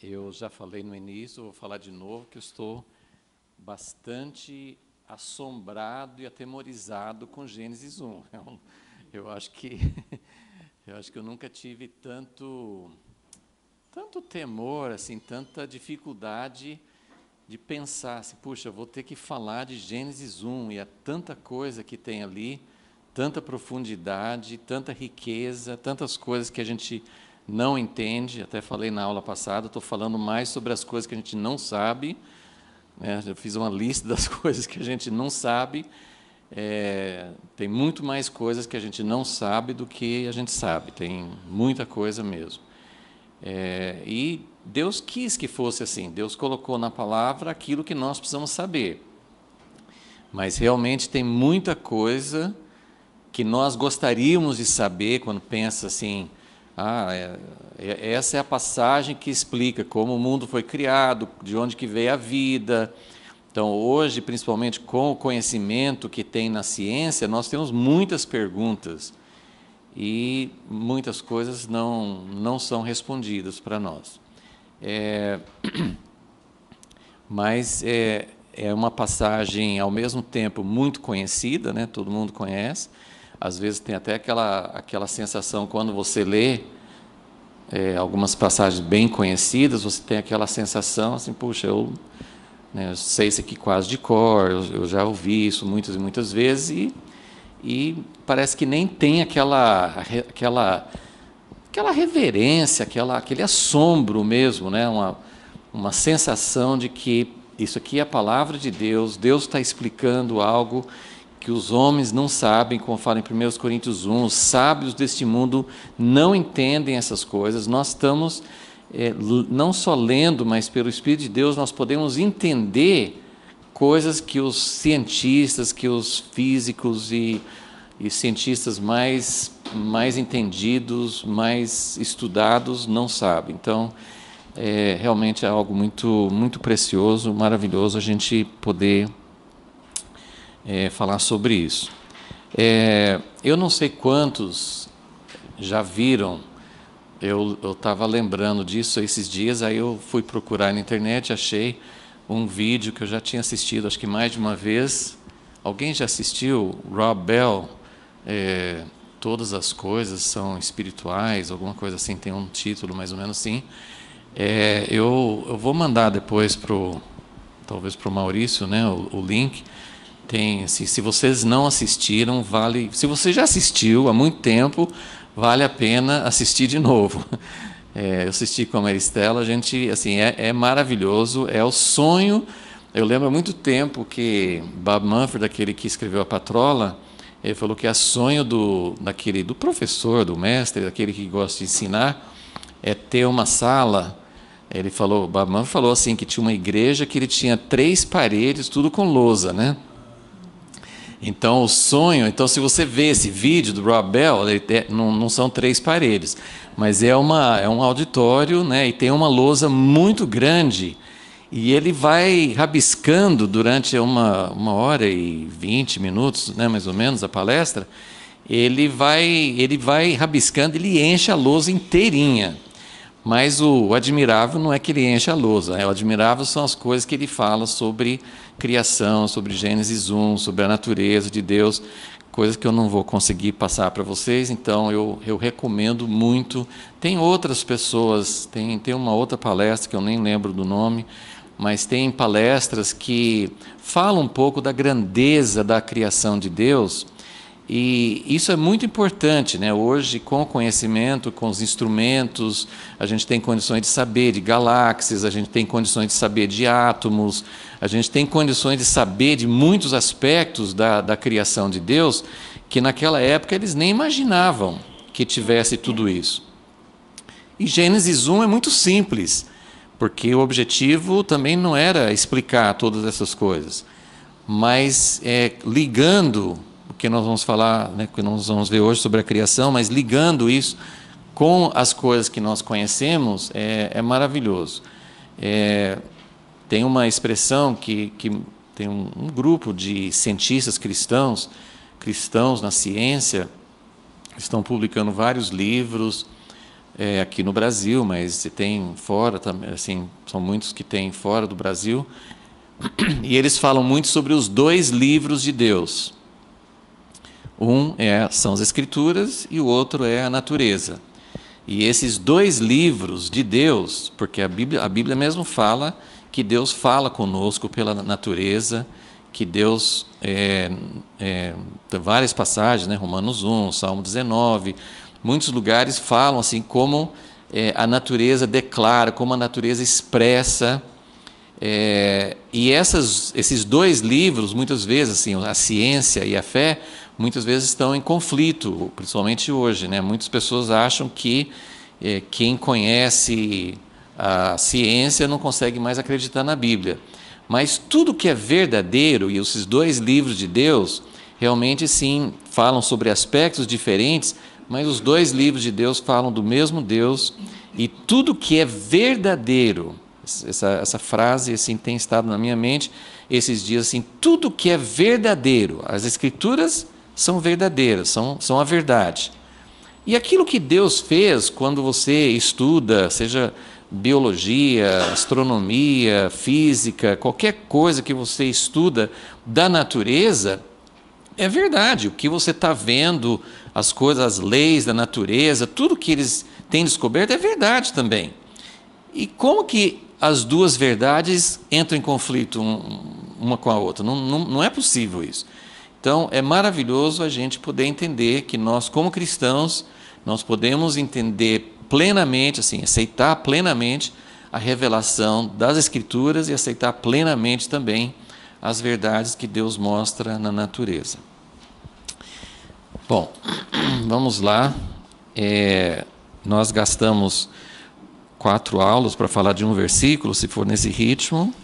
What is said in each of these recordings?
Eu já falei no início, vou falar de novo, que eu estou bastante assombrado e atemorizado com Gênesis 1. Eu acho que eu nunca tive tanto temor, assim, tanta dificuldade de pensar assim, puxa, eu vou ter que falar de Gênesis 1, e há tanta coisa que tem ali, tanta profundidade, tanta riqueza, tantas coisas que a gente não entende. Até falei na aula passada, estou falando mais sobre as coisas que a gente não sabe, né? Eu fiz uma lista das coisas que a gente não sabe. Tem muito mais coisas que a gente não sabe do que a gente sabe, tem muita coisa mesmo. E Deus quis que fosse assim, Deus colocou na palavra aquilo que nós precisamos saber. Mas realmente tem muita coisa que nós gostaríamos de saber quando pensa assim, essa é a passagem que explica como o mundo foi criado, de onde que veio a vida. Então, hoje, principalmente com o conhecimento que tem na ciência, nós temos muitas perguntas e muitas coisas não são respondidas para nós. Mas é uma passagem, ao mesmo tempo, muito conhecida, né? Todo mundo conhece. Às vezes tem até aquela sensação, quando você lê algumas passagens bem conhecidas, você tem aquela sensação assim, puxa, eu sei isso aqui quase de cor, eu já ouvi isso muitas e muitas vezes, e parece que nem tem aquela reverência, aquele assombro mesmo, né? Uma sensação de que isso aqui é a palavra de Deus, Deus está explicando algo que os homens não sabem, como fala em 1 Coríntios 1, os sábios deste mundo não entendem essas coisas. Nós estamos não só lendo, mas pelo Espírito de Deus nós podemos entender coisas que os cientistas, que os físicos e cientistas mais entendidos, mais estudados não sabem. Então, realmente é algo muito, muito precioso, maravilhoso a gente poder falar sobre isso. Eu não sei quantos já viram, eu estava lembrando disso esses dias, aí eu fui procurar na internet, achei um vídeo que eu já tinha assistido, acho que mais de uma vez. Alguém já assistiu? Rob Bell, Todas as Coisas São Espirituais, alguma coisa assim, tem um título mais ou menos assim. Eu vou mandar depois talvez para o Maurício, né, o link. Tem, se vocês não assistiram, vale. Se você já assistiu há muito tempo, vale a pena assistir de novo. Eu assisti com a Maristela, a gente, assim, é maravilhoso, é o sonho. Eu lembro há muito tempo que Bob Mumford, aquele que escreveu A Patrola, ele falou que é sonho do professor, do mestre, daquele que gosta de ensinar, é ter uma sala. Ele falou, Bob Mumford falou assim, que tinha uma igreja que ele tinha 3 paredes, tudo com lousa, né? Então, o sonho... Então, se você vê esse vídeo do Rob Bell, não são 3 paredes, mas é um auditório, né, e tem uma lousa muito grande, e ele vai rabiscando durante 1h20, né, mais ou menos, a palestra, ele vai rabiscando, ele enche a lousa inteirinha. Mas o admirável não é que ele enche a lousa, o admirável são as coisas que ele fala sobre criação, sobre Gênesis 1, sobre a natureza de Deus, coisas que eu não vou conseguir passar para vocês, então eu recomendo muito. Tem outras pessoas, tem uma outra palestra que eu nem lembro do nome, mas tem palestras que falam um pouco da grandeza da criação de Deus. E isso é muito importante, né? Hoje, com o conhecimento, com os instrumentos, a gente tem condições de saber de galáxias, a gente tem condições de saber de átomos, a gente tem condições de saber de muitos aspectos da criação de Deus, que naquela época eles nem imaginavam que tivesse tudo isso. E Gênesis 1 é muito simples, porque o objetivo também não era explicar todas essas coisas, mas ligando... que nós vamos falar, né, que nós vamos ver hoje sobre a criação, mas ligando isso com as coisas que nós conhecemos, é maravilhoso. Tem uma expressão que tem um grupo de cientistas cristãos na ciência, estão publicando vários livros, aqui no Brasil, mas tem fora também, assim, são muitos que tem fora do Brasil, e eles falam muito sobre os dois livros de Deus. Um são as Escrituras e o outro é a natureza. E esses dois livros de Deus, porque a Bíblia mesmo fala que Deus fala conosco pela natureza, que Deus, tem várias passagens, né? Romanos 1, Salmo 19, muitos lugares falam assim como a natureza declara, como a natureza expressa. E esses dois livros, muitas vezes, assim, a ciência e a fé, muitas vezes estão em conflito, principalmente hoje, né? Muitas pessoas acham que quem conhece a ciência não consegue mais acreditar na Bíblia. Mas tudo que é verdadeiro, e esses dois livros de Deus, realmente sim, falam sobre aspectos diferentes, mas os dois livros de Deus falam do mesmo Deus, e tudo que é verdadeiro, essa frase assim tem estado na minha mente esses dias, assim, tudo que é verdadeiro, as Escrituras são verdadeiras, são a verdade. E aquilo que Deus fez quando você estuda, seja biologia, astronomia, física, qualquer coisa que você estuda da natureza, é verdade. O que você está vendo, as coisas, as leis da natureza, tudo que eles têm descoberto é verdade também. E como que as duas verdades entram em conflito uma com a outra? Não é possível isso. Então, é maravilhoso a gente poder entender que nós, como cristãos, nós podemos entender plenamente, assim, aceitar plenamente a revelação das Escrituras e aceitar plenamente também as verdades que Deus mostra na natureza. Bom, vamos lá. Nós gastamos 4 aulas para falar de um versículo, se for nesse ritmo.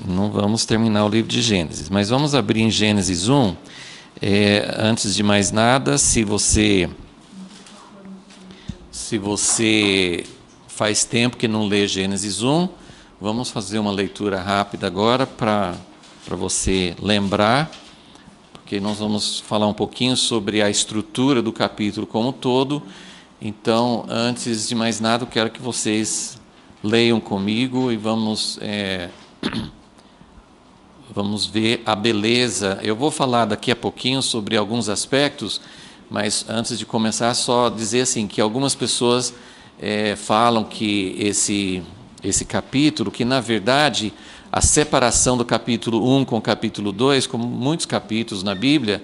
Não vamos terminar o livro de Gênesis, mas vamos abrir em Gênesis 1. Antes de mais nada, se você faz tempo que não lê Gênesis 1, vamos fazer uma leitura rápida agora para você lembrar, porque nós vamos falar um pouquinho sobre a estrutura do capítulo como um todo. Então, antes de mais nada, eu quero que vocês leiam comigo e vamos ver a beleza. Eu vou falar daqui a pouquinho sobre alguns aspectos, mas antes de começar, só dizer assim, que algumas pessoas falam que esse capítulo, que na verdade a separação do capítulo 1 com o capítulo 2, como muitos capítulos na Bíblia,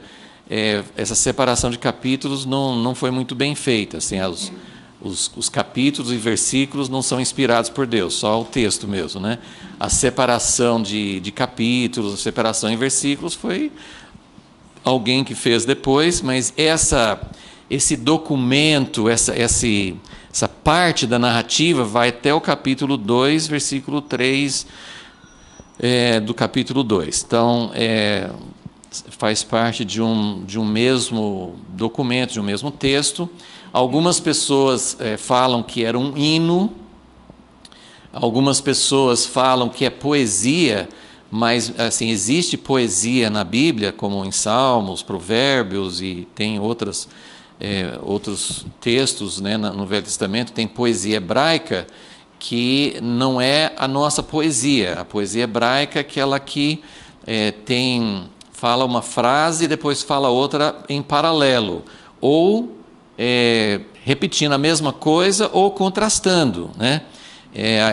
essa separação de capítulos não foi muito bem feita. Assim, os capítulos e versículos não são inspirados por Deus, só o texto mesmo, né? A separação de capítulos, a separação em versículos foi alguém que fez depois, mas esse documento, essa parte da narrativa vai até o capítulo 2, versículo 3 do capítulo 2. Então, faz parte de um mesmo documento, de um mesmo texto. Algumas pessoas falam que era um hino, algumas pessoas falam que é poesia, mas assim, existe poesia na Bíblia, como em Salmos, Provérbios, e tem outros textos, né, no Velho Testamento, tem poesia hebraica, que não é a nossa poesia. A poesia hebraica é aquela que fala uma frase e depois fala outra em paralelo, ou repetindo a mesma coisa ou contrastando, né?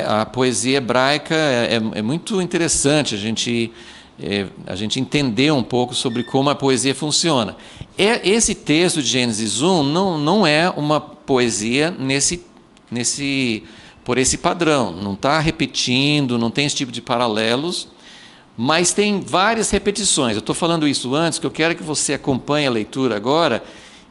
A poesia hebraica é muito interessante a gente entender um pouco sobre como a poesia funciona. Esse texto de Gênesis 1 não é uma poesia por esse padrão, não está repetindo, não tem esse tipo de paralelos, mas tem várias repetições. Eu estou falando isso antes, porque eu quero que você acompanhe a leitura agora,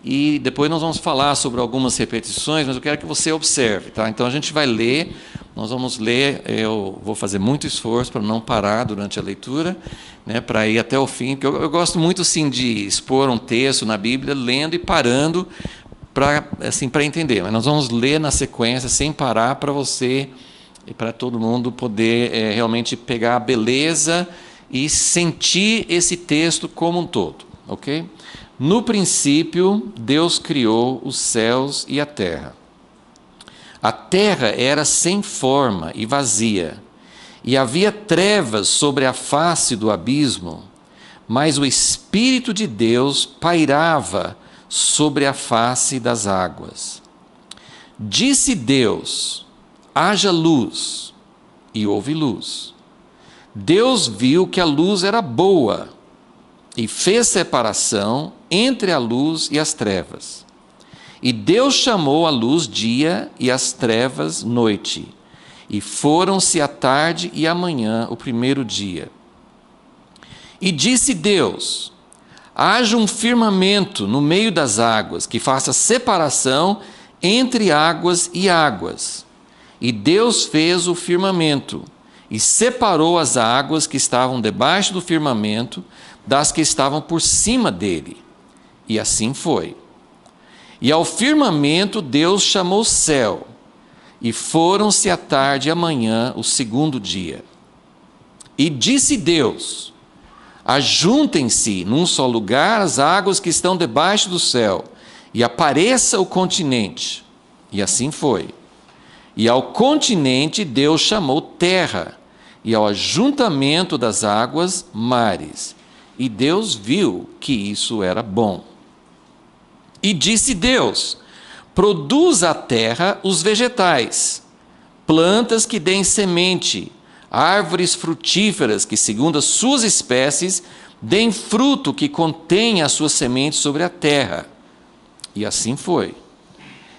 e depois nós vamos falar sobre algumas repetições, mas eu quero que você observe, tá? Então a gente vai ler, nós vamos ler, eu vou fazer muito esforço para não parar durante a leitura, né, para ir até o fim, porque eu gosto muito sim de expor um texto na Bíblia, lendo e parando, para entender. Mas nós vamos ler na sequência, sem parar, para você e para todo mundo poder realmente pegar a beleza e sentir esse texto como um todo, ok? No princípio, Deus criou os céus e a terra. A terra era sem forma e vazia, e havia trevas sobre a face do abismo, mas o Espírito de Deus pairava sobre a face das águas. Disse Deus: haja luz, e houve luz. Deus viu que a luz era boa, e fez separação entre a luz e as trevas. E Deus chamou a luz dia e as trevas noite. E foram-se a tarde e a manhã, o primeiro dia. E disse Deus: haja um firmamento no meio das águas, que faça separação entre águas e águas. E Deus fez o firmamento, e separou as águas que estavam debaixo do firmamento das que estavam por cima dele. E assim foi. E ao firmamento Deus chamou céu, e foram-se a tarde e a manhã, o segundo dia. E disse Deus: ajuntem-se num só lugar as águas que estão debaixo do céu, e apareça o continente. E assim foi. E ao continente Deus chamou terra, e ao ajuntamento das águas, mares. E Deus viu que isso era bom. E disse Deus: produza a terra os vegetais, plantas que deem semente, árvores frutíferas que, segundo as suas espécies, deem fruto que contenha a sua semente sobre a terra. E assim foi.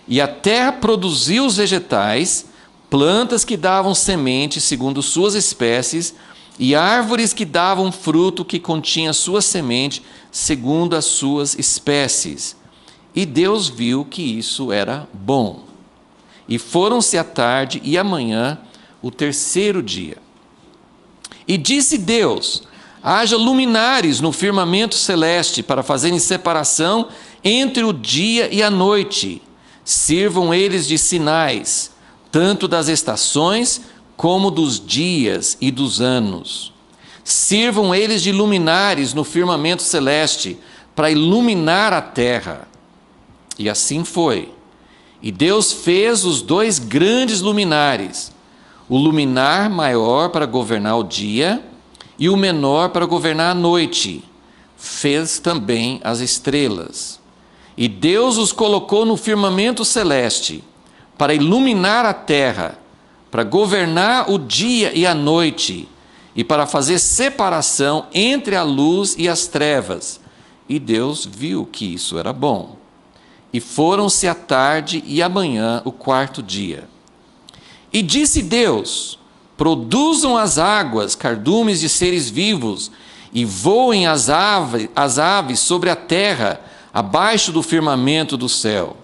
E a terra produziu os vegetais, plantas que davam semente segundo suas espécies, e árvores que davam fruto que continha sua semente segundo as suas espécies. E Deus viu que isso era bom. E foram-se a tarde e a manhã, o terceiro dia. E disse Deus: haja luminares no firmamento celeste para fazerem separação entre o dia e a noite. Sirvam eles de sinais, tanto das estações como dos dias e dos anos. Sirvam eles de luminares no firmamento celeste para iluminar a terra. E assim foi. E Deus fez os dois grandes luminares, o luminar maior para governar o dia e o menor para governar a noite. Fez também as estrelas. E Deus os colocou no firmamento celeste para iluminar a terra, para governar o dia e a noite, e para fazer separação entre a luz e as trevas. E Deus viu que isso era bom. E foram-se a tarde e a manhã, o quarto dia. E disse Deus: produzam as águas cardumes de seres vivos, e voem as aves sobre a terra, abaixo do firmamento do céu.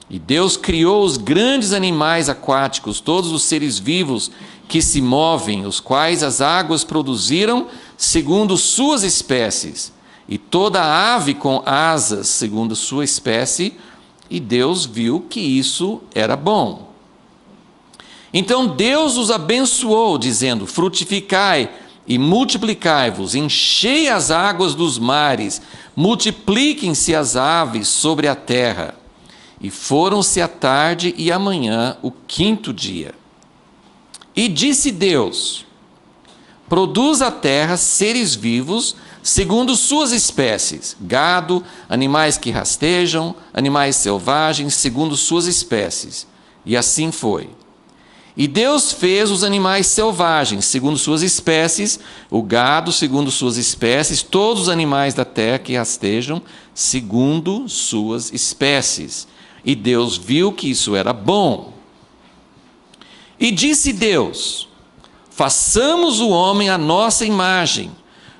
E Deus criou os grandes animais aquáticos, todos os seres vivos que se movem, os quais as águas produziram segundo suas espécies, e toda ave com asas segundo sua espécie, e Deus viu que isso era bom. Então Deus os abençoou, dizendo: frutificai e multiplicai-vos, enchei as águas dos mares, multipliquem-se as aves sobre a terra. E foram-se a tarde e a manhã, o quinto dia. E disse Deus: produz a terra seres vivos, segundo suas espécies, gado, animais que rastejam, animais selvagens, segundo suas espécies. E assim foi. E Deus fez os animais selvagens, segundo suas espécies, o gado, segundo suas espécies, todos os animais da terra que rastejam, segundo suas espécies. E Deus viu que isso era bom. E disse Deus: façamos o homem à nossa imagem,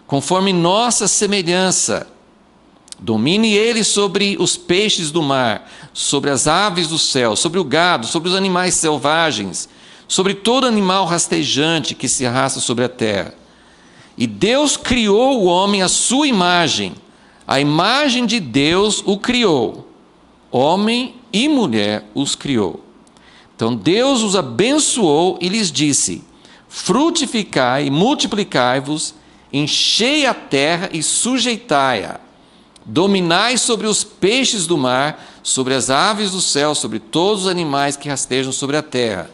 conforme nossa semelhança. Domine ele sobre os peixes do mar, sobre as aves do céu, sobre o gado, sobre os animais selvagens, sobre todo animal rastejante que se arrasta sobre a terra. E Deus criou o homem à sua imagem, a imagem de Deus o criou, homem e mulher os criou. Então Deus os abençoou e lhes disse: frutificai e multiplicai-vos, enchei a terra e sujeitai-a, dominai sobre os peixes do mar, sobre as aves do céu, sobre todos os animais que rastejam sobre a terra.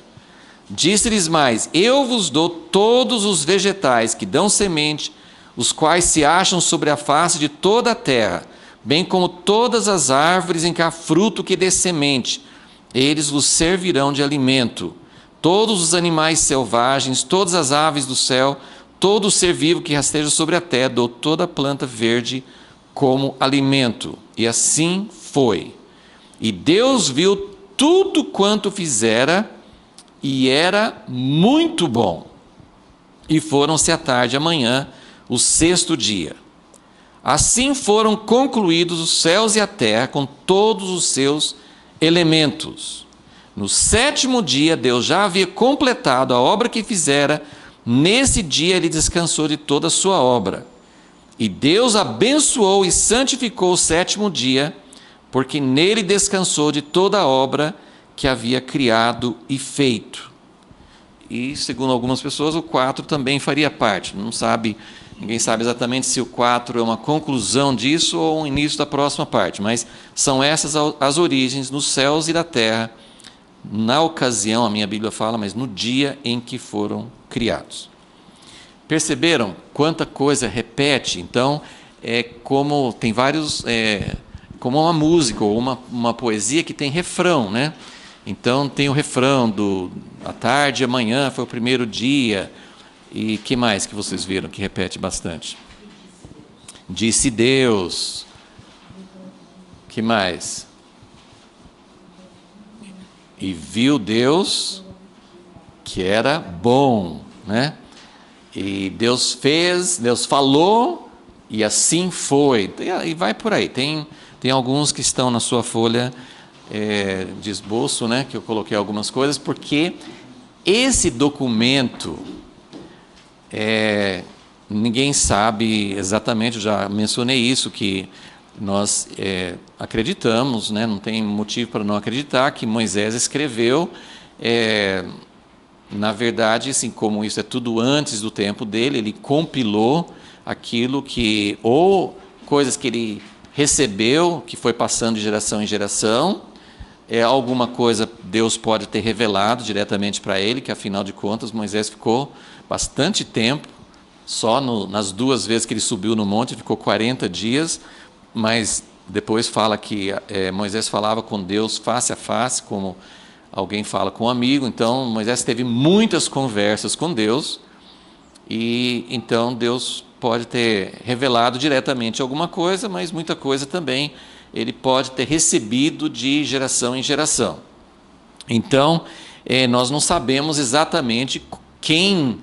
Disse-lhes mais: eu vos dou todos os vegetais que dão semente, os quais se acham sobre a face de toda a terra, bem como todas as árvores em que há fruto que dê semente, eles vos servirão de alimento. Todos os animais selvagens, todas as aves do céu, todo ser vivo que rasteja sobre a terra, dou toda a planta verde como alimento. E assim foi. E Deus viu tudo quanto fizera, e era muito bom. E foram-se à tarde e à manhã, o sexto dia. Assim foram concluídos os céus e a terra com todos os seus elementos. No sétimo dia, Deus já havia completado a obra que fizera. Nesse dia ele descansou de toda a sua obra. E Deus abençoou e santificou o sétimo dia, porque nele descansou de toda a obra que havia criado e feito. E, segundo algumas pessoas, o 4 também faria parte. Ninguém sabe exatamente se o 4 é uma conclusão disso ou o início da próxima parte, mas são essas as origens nos céus e da terra, na ocasião, a minha Bíblia fala, mas no dia em que foram criados. Perceberam quanta coisa repete? Então, é como tem vários, como uma música ou uma poesia que tem refrão, né? Então tem o refrão à tarde e amanhã foi o primeiro dia. E que mais que vocês viram que repete bastante? Disse Deus. Que mais? E viu Deus que era bom, né? E Deus fez, Deus falou, e assim foi. E vai por aí. Tem alguns que estão na sua folha de esboço, né? Que eu coloquei algumas coisas, porque esse documento, ninguém sabe exatamente, eu já mencionei isso, que nós acreditamos, né? Não tem motivo para não acreditar, que Moisés escreveu. Na verdade, assim, como isso é tudo antes do tempo dele, ele compilou aquilo que, ou coisas que ele recebeu, que foi passando de geração em geração, alguma coisa Deus pode ter revelado diretamente para ele, que afinal de contas Moisés ficou bastante tempo, só nas 2 vezes que ele subiu no monte, ficou 40 dias, mas depois fala que Moisés falava com Deus face a face, como alguém fala com um amigo. Então Moisés teve muitas conversas com Deus, e então Deus pode ter revelado diretamente alguma coisa, mas muita coisa também ele pode ter recebido de geração em geração. Então nós não sabemos exatamente quem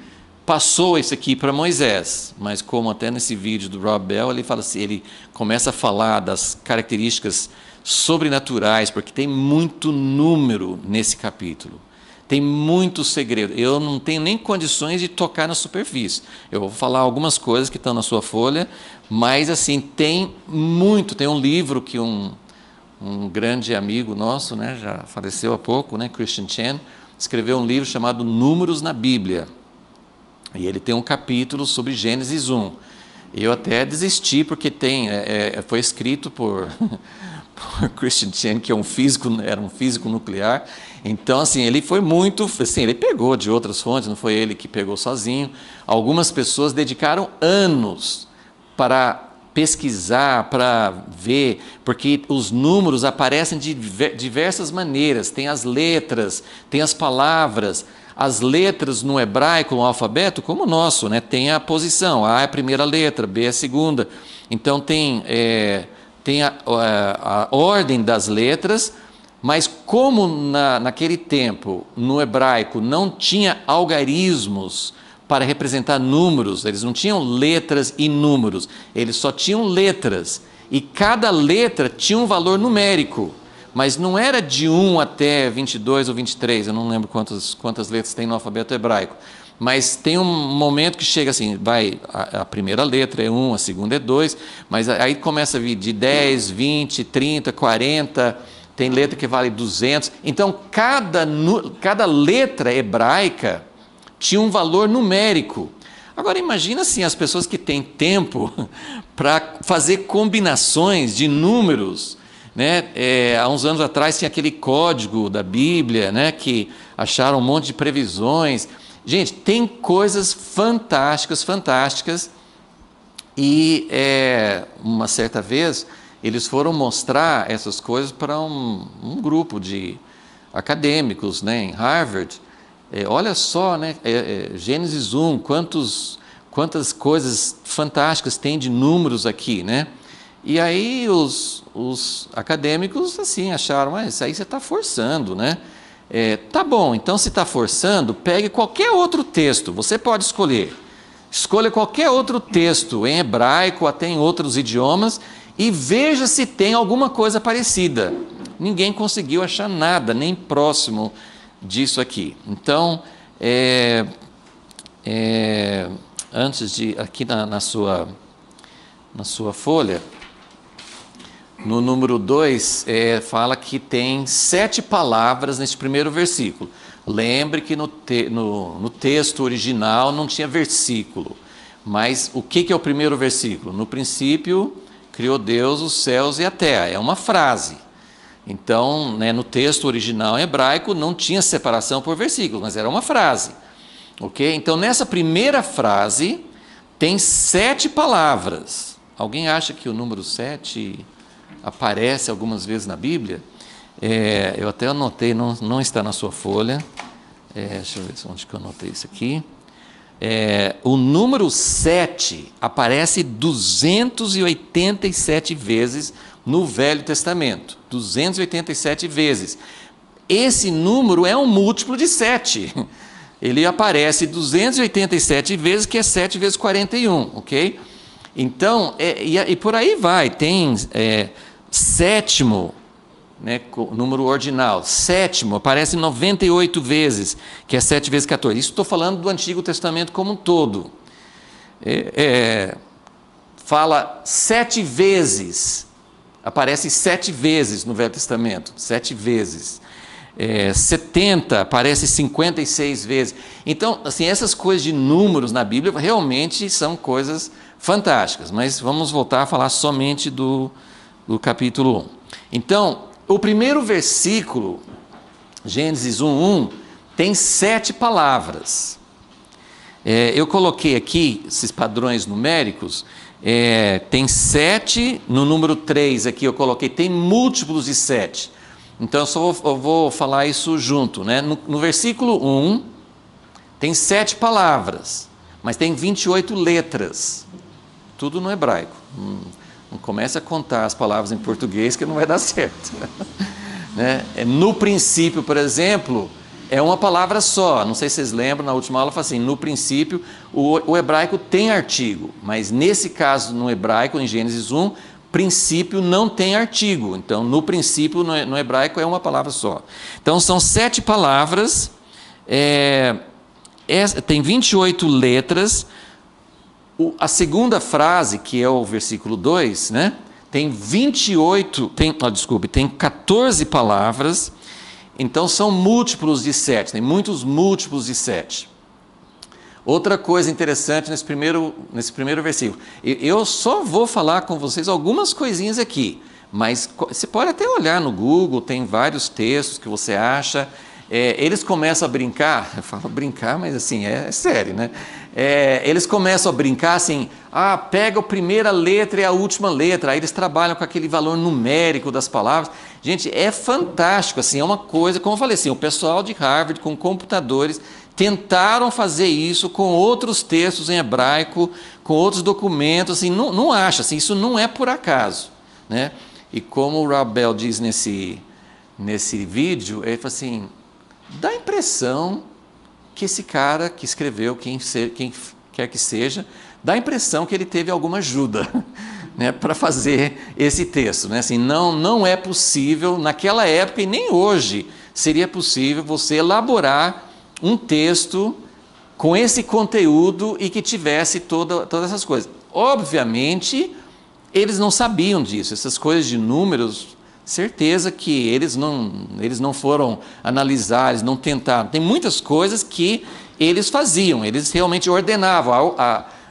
passou isso aqui para Moisés, mas como até nesse vídeo do Rob Bell, ele fala assim, ele começa a falar das características sobrenaturais, porque tem muito número nesse capítulo, tem muito segredo. Eu não tenho nem condições de tocar na superfície. Eu vou falar algumas coisas que estão na sua folha, mas assim, tem muito. Tem um livro que um grande amigo nosso, né, já faleceu há pouco, né, Christian Chen, escreveu um livro chamado Números na Bíblia, e ele tem um capítulo sobre Gênesis 1. Eu até desisti, porque foi escrito por Christian Chen, que era um físico nuclear. Então, assim, ele foi muito, assim, ele pegou de outras fontes, não foi ele que pegou sozinho. Algumas pessoas dedicaram anos para pesquisar, para ver, porque os números aparecem de diversas maneiras. Tem as letras, tem as palavras. As letras no hebraico, no alfabeto, como o nosso, né? Tem a posição, A é a primeira letra, B é a segunda. Então tem a ordem das letras, mas como naquele tempo, no hebraico, não tinha algarismos para representar números, eles não tinham letras e números, eles só tinham letras, e cada letra tinha um valor numérico, mas não era de 1 até 22 ou 23, eu não lembro quantas letras tem no alfabeto hebraico, mas tem um momento que chega assim, a primeira letra é 1, a segunda é 2, mas aí começa a vir de 10, 20, 30, 40, tem letra que vale 200, então cada letra hebraica tinha um valor numérico. Agora imagina assim, as pessoas que têm tempo para fazer combinações de números, né? Há uns anos atrás tinha aquele código da Bíblia, né? Que acharam um monte de previsões. Gente, tem coisas fantásticas, fantásticas. E uma certa vez eles foram mostrar essas coisas para um grupo de acadêmicos, né, em Harvard. Olha só, né, Gênesis 1, quantas coisas fantásticas tem de números aqui, né? E aí os acadêmicos assim acharam, mas isso aí você está forçando, né? Tá bom, então se está forçando, pegue qualquer outro texto, você pode escolher. Escolha qualquer outro texto, em hebraico, até em outros idiomas, e veja se tem alguma coisa parecida. Ninguém conseguiu achar nada, nem próximo disso aqui. Então, antes de, aqui na sua folha, no número 2, fala que tem 7 palavras nesse primeiro versículo. Lembre que no texto original não tinha versículo, mas o que é o primeiro versículo? No princípio, criou Deus os céus e a terra, é uma frase. Então, né, no texto original hebraico não tinha separação por versículos, mas era uma frase. Ok? Então, nessa primeira frase, tem 7 palavras. Alguém acha que o número 7 aparece algumas vezes na Bíblia? Eu até anotei, não está na sua folha. Deixa eu ver onde que eu anotei isso aqui. O número 7 aparece 287 vezes no Velho Testamento. 287 vezes. Esse número é um múltiplo de 7. Ele aparece 287 vezes, que é 7 vezes 41, ok? Então, e por aí vai. Tem sétimo, né, número ordinal. Sétimo aparece 98 vezes, que é 7 vezes 14. Isso estou falando do Antigo Testamento como um todo. Fala 7 vezes, aparece 7 vezes no Velho Testamento, 7 vezes. 70 aparece 56 vezes. Então, assim, essas coisas de números na Bíblia realmente são coisas fantásticas, mas vamos voltar a falar somente do capítulo 1. Então, o primeiro versículo, Gênesis 1:1, tem 7 palavras. Eu coloquei aqui esses padrões numéricos, tem 7, no número 3 aqui eu coloquei, tem múltiplos de 7. Então eu vou falar isso junto, né? No versículo 1, tem 7 palavras, mas tem 28 letras, tudo no hebraico. Não comece a contar as palavras em português que não vai dar certo. Né? No princípio, por exemplo, é uma palavra só. Não sei se vocês lembram, na última aula eu falei assim, no princípio, o hebraico tem artigo, mas nesse caso, no hebraico, em Gênesis 1, princípio não tem artigo. Então, no princípio, no hebraico, é uma palavra só. Então, são 7 palavras, tem 28 letras. A segunda frase, que é o versículo 2, né, tem 14 palavras, então são múltiplos de 7, tem muitos múltiplos de 7. Outra coisa interessante nesse primeiro versículo, eu só vou falar com vocês algumas coisinhas aqui, mas você pode até olhar no Google, tem vários textos que você acha. Eles começam a brincar, eu falo brincar, mas assim, é sério, né? Eles começam a brincar assim, pega a primeira letra e a última letra, aí eles trabalham com aquele valor numérico das palavras. Gente, é fantástico, assim, é uma coisa, como eu falei assim, o pessoal de Harvard com computadores tentaram fazer isso com outros textos em hebraico, com outros documentos, assim, não acha, assim, isso não é por acaso, né? E como o Rob Bell diz nesse vídeo, ele fala assim, dá a impressão que esse cara que escreveu, quem quer que seja, dá a impressão que ele teve alguma ajuda, né, para fazer esse texto. Né? Assim, não é possível, naquela época e nem hoje, seria possível você elaborar um texto com esse conteúdo e que tivesse todas essas coisas. Obviamente, eles não sabiam disso, essas coisas de números certeza que eles não foram analisar, eles não tentaram. Tem muitas coisas que eles faziam, eles realmente ordenavam,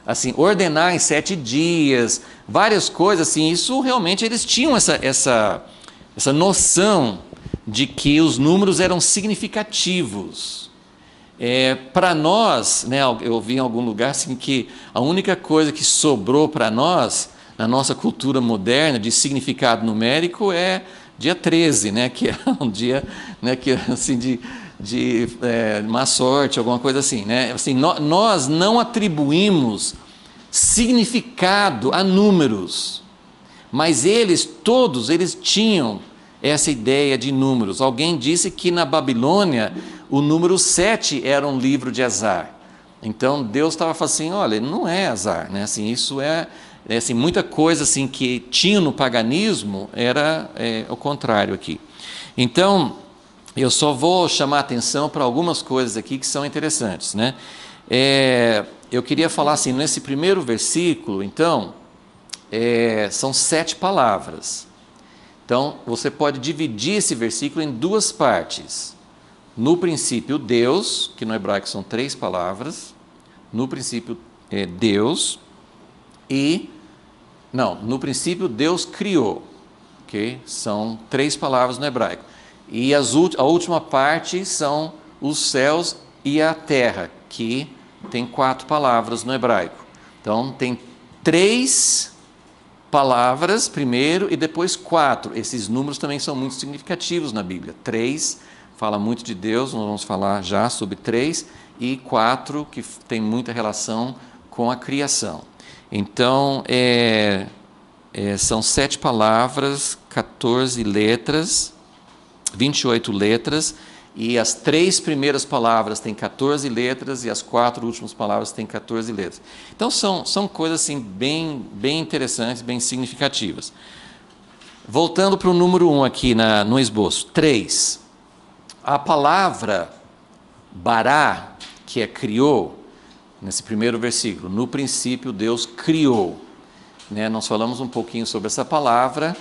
assim, ordenar em 7 dias, várias coisas assim, isso realmente eles tinham essa noção de que os números eram significativos. Para nós, né, eu vi em algum lugar assim, que a única coisa que sobrou para nós, na nossa cultura moderna, de significado numérico, é dia 13, né, que é um dia, né, que, assim, de má sorte, alguma coisa assim. Né? Assim, nós não atribuímos significado a números, mas todos eles tinham essa ideia de números. Alguém disse que na Babilônia o número 7 era um livro de azar. Então Deus estava falando assim, olha, não é azar, né? Assim, isso assim, muita coisa assim que tinha no paganismo era o contrário aqui. Então eu só vou chamar a atenção para algumas coisas aqui que são interessantes, né? Eu queria falar assim, nesse primeiro versículo, então, são 7 palavras. Então, você pode dividir esse versículo em 2 partes. No princípio, Deus, que no hebraico são 3 palavras. No princípio, Deus. No princípio, Deus criou. Okay? São 3 palavras no hebraico. E a última parte são os céus e a terra, que tem 4 palavras no hebraico. Então, tem 3 palavras primeiro e depois 4. Esses números também são muito significativos na Bíblia. 3 fala muito de Deus, nós vamos falar já sobre 3, e 4 que tem muita relação com a criação. Então, são 7 palavras, 14 letras, 28 letras, e as 3 primeiras palavras têm 14 letras e as 4 últimas palavras têm 14 letras. Então são coisas assim bem interessantes, bem significativas. Voltando para o número 1 aqui no esboço, 3. A palavra bará, que é criou, nesse primeiro versículo, no princípio Deus criou. Né? Nós falamos um pouquinho sobre essa palavra.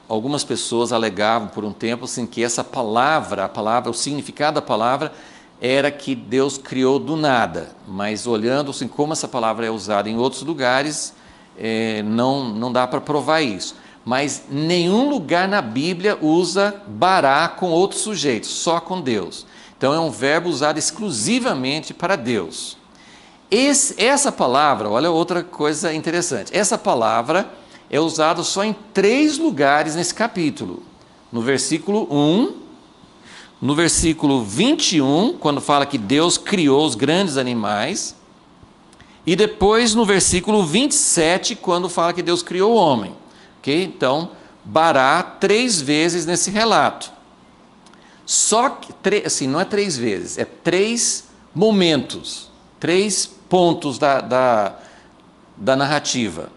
Algumas pessoas alegavam por um tempo assim, que essa palavra, o significado da palavra era que Deus criou do nada, mas olhando assim, como essa palavra é usada em outros lugares, não dá para provar isso. Mas nenhum lugar na Bíblia usa bará com outros sujeitos, só com Deus. Então é um verbo usado exclusivamente para Deus. Essa palavra, olha outra coisa interessante, essa palavra é usado só em 3 lugares nesse capítulo. No versículo 1, no versículo 21, quando fala que Deus criou os grandes animais, e depois no versículo 27, quando fala que Deus criou o homem. Okay? Então, bará 3 vezes nesse relato. Só que, assim, não é 3 vezes, é 3 momentos, 3 pontos da narrativa.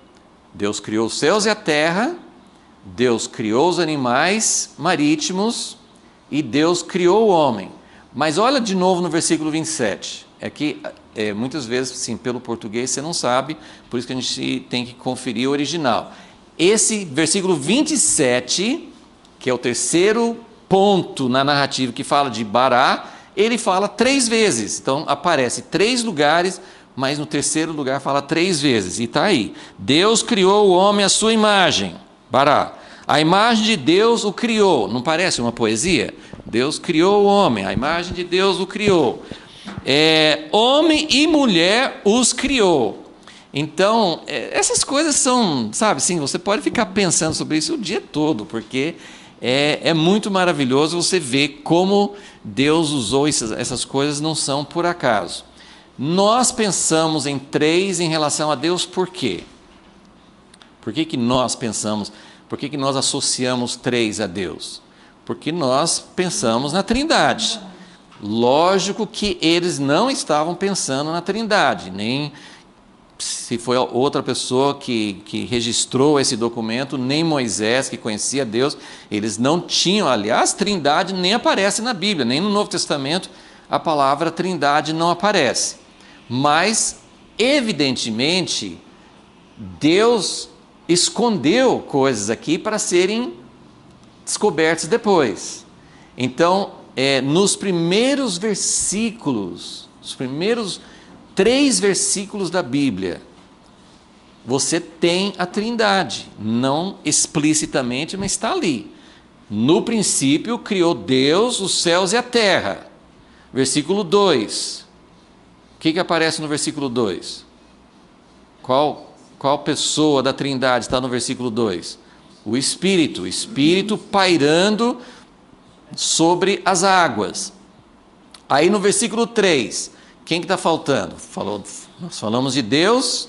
Deus criou os céus e a terra, Deus criou os animais marítimos e Deus criou o homem. Mas olha de novo no versículo 27. É que muitas vezes, sim, pelo português você não sabe, por isso que a gente tem que conferir o original. Esse versículo 27, que é o terceiro ponto na narrativa que fala de bará, ele fala 3 vezes. Então aparece 3 lugares, mas no terceiro lugar fala 3 vezes, e está aí. Deus criou o homem à sua imagem, bará. A imagem de Deus o criou. Não parece uma poesia? Deus criou o homem, a imagem de Deus o criou. Homem e mulher os criou. Então, essas coisas são, sabe, sim, você pode ficar pensando sobre isso o dia todo, porque é muito maravilhoso você ver como Deus usou essas coisas, não são por acaso. Nós pensamos em 3 em relação a Deus, por quê? Por que nós pensamos, por que nós associamos 3 a Deus? Porque nós pensamos na Trindade. Lógico que eles não estavam pensando na Trindade, nem se foi outra pessoa que registrou esse documento, nem Moisés, que conhecia Deus, eles não tinham, aliás, Trindade nem aparece na Bíblia, nem no Novo Testamento a palavra Trindade não aparece. Mas, evidentemente, Deus escondeu coisas aqui para serem descobertas depois. Então, nos primeiros versículos, os primeiros 3 versículos da Bíblia, você tem a Trindade, não explicitamente, mas está ali. No princípio criou Deus os céus e a terra. Versículo 2. O que aparece no versículo 2? Qual pessoa da Trindade está no versículo 2? O Espírito pairando sobre as águas. Aí no versículo 3, quem que está faltando? Nós falamos de Deus,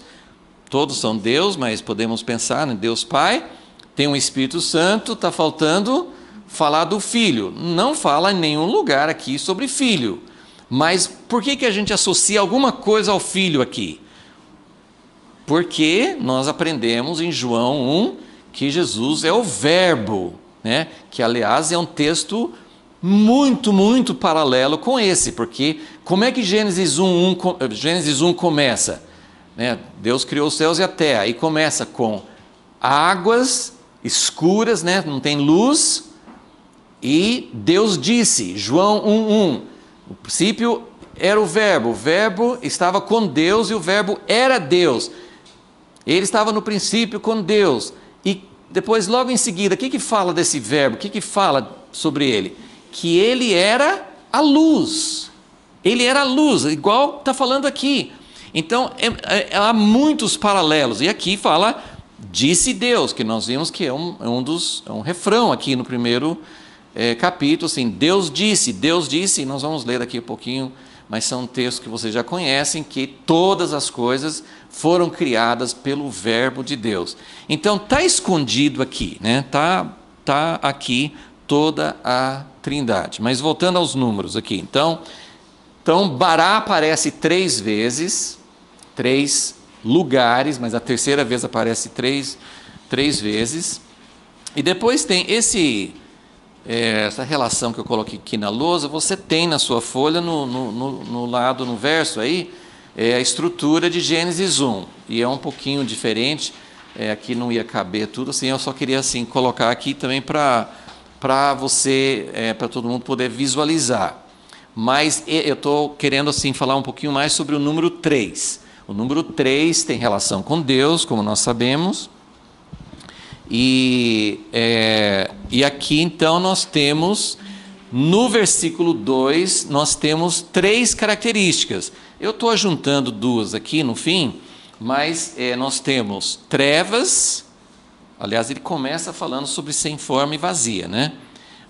todos são Deus, mas podemos pensar em Deus Pai, tem um Espírito Santo, está faltando falar do Filho. Não fala em nenhum lugar aqui sobre Filho, mas por que a gente associa alguma coisa ao Filho aqui? Porque nós aprendemos em João 1 que Jesus é o Verbo, né? Que aliás é um texto muito, muito paralelo com esse, porque como é que Gênesis 1 começa? Né? Deus criou os céus e a terra, aí começa com águas escuras, né? Não tem luz, e Deus disse, João 1:1, no princípio era o Verbo estava com Deus e o Verbo era Deus. Ele estava no princípio com Deus. E depois, logo em seguida, o que fala desse Verbo? O que fala sobre ele? Que ele era a luz. Ele era a luz, igual está falando aqui. Então, há muitos paralelos. E aqui fala, disse Deus, que nós vimos que é um refrão aqui no primeiro capítulo. Assim, Deus disse, e nós vamos ler daqui a pouquinho, mas são textos que vocês já conhecem, que todas as coisas foram criadas pelo Verbo de Deus. Então, está escondido aqui, né? Tá aqui toda a Trindade. Mas voltando aos números aqui, então Bará aparece 3 vezes, 3 lugares, mas a terceira vez aparece 3 vezes. E depois tem essa relação que eu coloquei aqui na lousa, você tem na sua folha, no lado, no verso aí, a estrutura de Gênesis 1, e é um pouquinho diferente, aqui não ia caber tudo, assim, eu só queria assim, colocar aqui também para você, para todo mundo poder visualizar. Mas eu estou querendo assim, falar um pouquinho mais sobre o número 3. O número 3 tem relação com Deus, como nós sabemos. E aqui então nós temos, no versículo 2, nós temos 3 características. Eu estou ajuntando 2 aqui no fim, mas nós temos trevas, aliás ele começa falando sobre sem forma e vazia, né?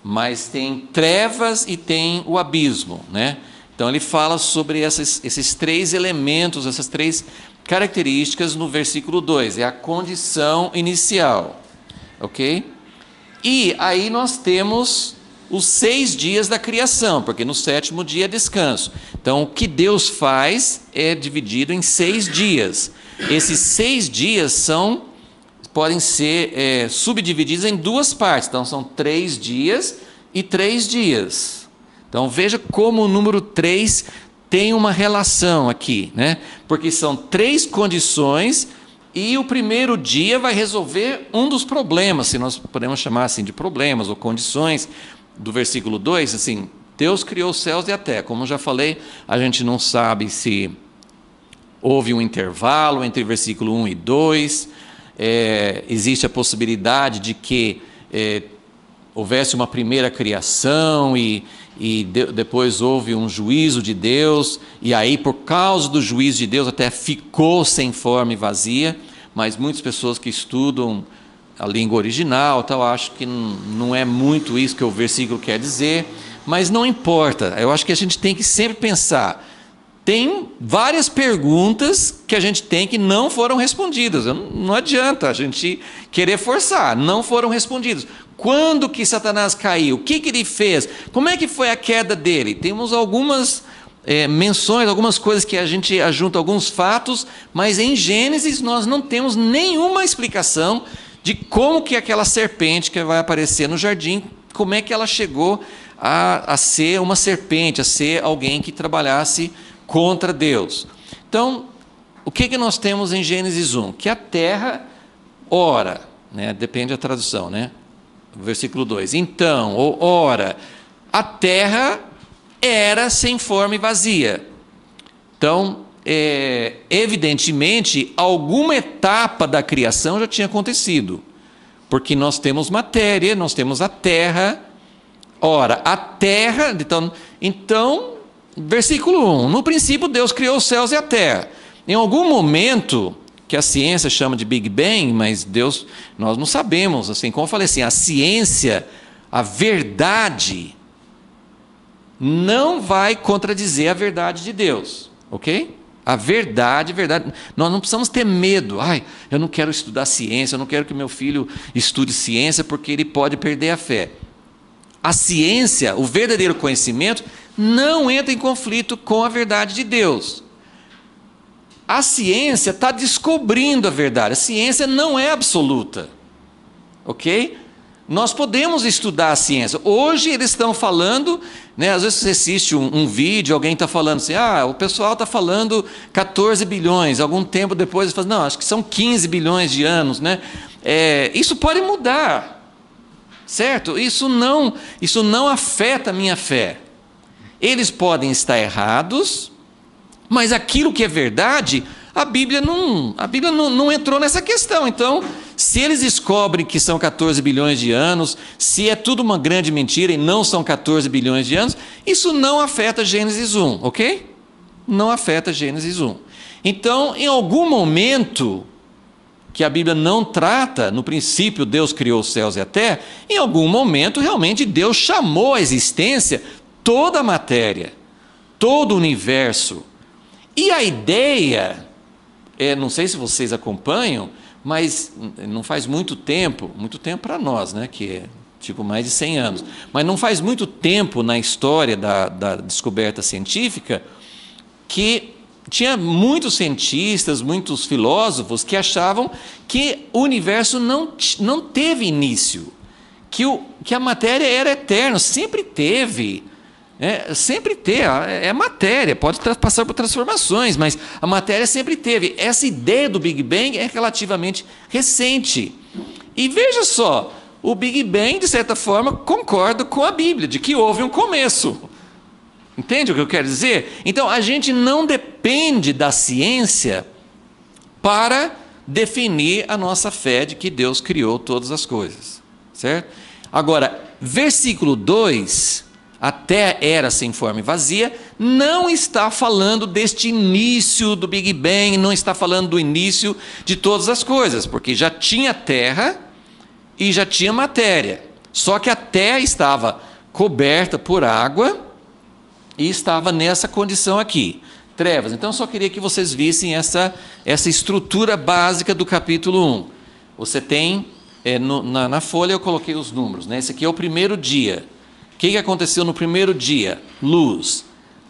Mas tem trevas e tem o abismo, né? Então ele fala sobre esses 3 elementos, essas 3 características no versículo 2, é a condição inicial. Ok? E aí nós temos os 6 dias da criação, porque no 7º dia é descanso. Então o que Deus faz é dividido em 6 dias. Esses 6 dias podem ser subdivididos em 2 partes. Então são 3 dias e 3 dias. Então veja como o número 3 tem uma relação aqui, né? Porque são 3 condições. E o primeiro dia vai resolver um dos problemas, se nós podemos chamar assim de problemas ou condições, do versículo 2, assim, Deus criou os céus e a terra. Como eu já falei, a gente não sabe se houve um intervalo entre versículo 1 e 2, existe a possibilidade de que houvesse uma primeira criação e depois houve um juízo de Deus, e aí por causa do juízo de Deus até ficou sem forma e vazia, mas muitas pessoas que estudam a língua original, tal, acho que não é muito isso que o versículo quer dizer, mas não importa, eu acho que a gente tem que sempre pensar, tem várias perguntas que a gente tem que não foram respondidas, não adianta a gente querer forçar, não foram respondidas. Quando que Satanás caiu? O que ele fez? Como é que foi a queda dele? Temos algumas menções, algumas coisas que a gente ajunta, alguns fatos, mas em Gênesis nós não temos nenhuma explicação de como que aquela serpente que vai aparecer no jardim, como é que ela chegou a ser uma serpente, a ser alguém que trabalhasse contra Deus. Então, o que nós temos em Gênesis 1? Que a terra ora, né? Depende da tradução, né? Versículo 2. Então, ou ora, a terra era sem forma e vazia. Então, evidentemente, alguma etapa da criação já tinha acontecido, porque nós temos matéria, nós temos a terra. Ora, a terra, então versículo 1, no princípio Deus criou os céus e a terra. Em algum momento, que a ciência chama de Big Bang, mas Deus, nós não sabemos, assim, como eu falei assim, a ciência, a verdade, não vai contradizer a verdade de Deus, ok? A verdade, nós não precisamos ter medo. Eu não quero estudar ciência, eu não quero que meu filho estude ciência porque ele pode perder a fé. A ciência, o verdadeiro conhecimento, não entra em conflito com a verdade de Deus. A ciência está descobrindo a verdade, a ciência não é absoluta, ok? Nós podemos estudar a ciência. Hoje eles estão falando, né, às vezes você assiste um vídeo, alguém está falando assim, o pessoal está falando 14 bilhões, algum tempo depois eles falam, não, acho que são 15 bilhões de anos, né? Isso pode mudar, certo? Isso não afeta a minha fé. Eles podem estar errados, mas aquilo que é verdade, a Bíblia não entrou nessa questão. Então, se eles descobrem que são 14 bilhões de anos, se é tudo uma grande mentira e não são 14 bilhões de anos, isso não afeta Gênesis 1, ok? Não afeta Gênesis 1. Então, em algum momento que a Bíblia não trata, no princípio Deus criou os céus e a terra, em algum momento realmente Deus chamou à existência toda a matéria, todo o universo. E a ideia, não sei se vocês acompanham, mas não faz muito tempo para nós, né, que é tipo mais de 100 anos, mas não faz muito tempo na história da descoberta científica que tinha muitos cientistas, muitos filósofos que achavam que o universo não teve início, que a matéria era eterna, sempre teve. Sempre ter, é matéria, pode passar por transformações, mas a matéria sempre teve. Essa ideia do Big Bang é relativamente recente. E veja só, o Big Bang, de certa forma, concorda com a Bíblia, de que houve um começo. Entende o que eu quero dizer? Então, a gente não depende da ciência para definir a nossa fé de que Deus criou todas as coisas, certo? Agora, versículo 2... a terra era sem forma e vazia, não está falando deste início do Big Bang, não está falando do início de todas as coisas, porque já tinha terra e já tinha matéria, só que a terra estava coberta por água e estava nessa condição aqui, trevas. Então eu só queria que vocês vissem essa estrutura básica do capítulo 1. Você tem, na folha eu coloquei os números, né? Esse aqui é o primeiro dia. O que aconteceu no primeiro dia? Luz.